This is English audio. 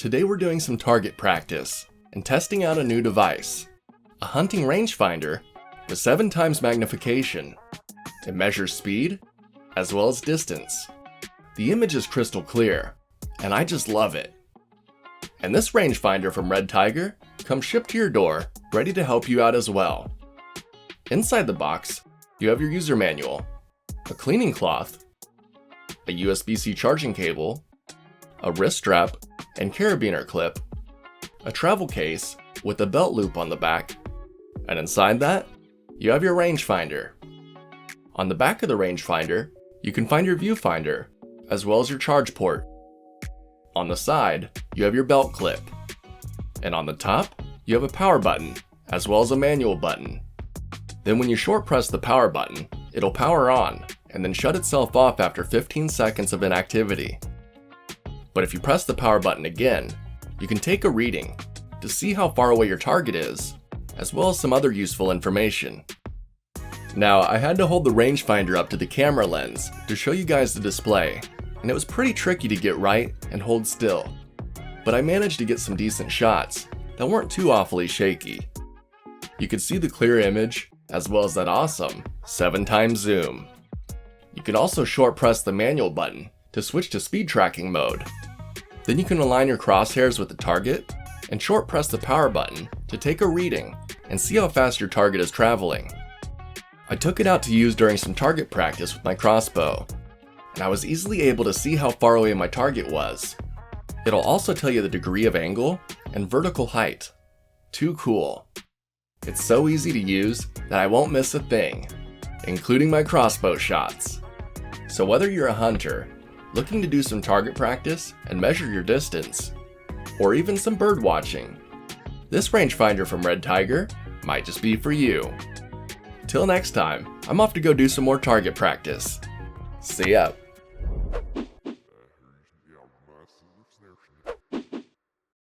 Today we're doing some target practice and testing out a new device, a hunting rangefinder with 7 times magnification. It measures speed as well as distance. The image is crystal clear, and I just love it. And this rangefinder from Redtiger comes shipped to your door, ready to help you out as well. Inside the box, you have your user manual, a cleaning cloth, a USB-C charging cable, a wrist strap and carabiner clip, a travel case with a belt loop on the back, and inside that, you have your rangefinder. On the back of the rangefinder, you can find your viewfinder, as well as your charge port. On the side, you have your belt clip. And on the top, you have a power button, as well as a manual button. Then when you short press the power button, it'll power on, and then shut itself off after 15 seconds of inactivity. But if you press the power button again, you can take a reading to see how far away your target is, as well as some other useful information. Now, I had to hold the rangefinder up to the camera lens to show you guys the display, and it was pretty tricky to get right and hold still. But I managed to get some decent shots that weren't too awfully shaky. You could see the clear image, as well as that awesome 7 times zoom. You can also short press the manual button to switch to speed tracking mode. Then you can align your crosshairs with the target and short press the power button to take a reading and see how fast your target is traveling. I took it out to use during some target practice with my crossbow, and I was easily able to see how far away my target was. It'll also tell you the degree of angle and vertical height. Too cool. It's so easy to use that I won't miss a thing, including my crossbow shots. So whether you're a hunter, looking to do some target practice and measure your distance, or even some bird watching, this rangefinder from Redtiger might just be for you. Till next time, I'm off to go do some more target practice. See ya.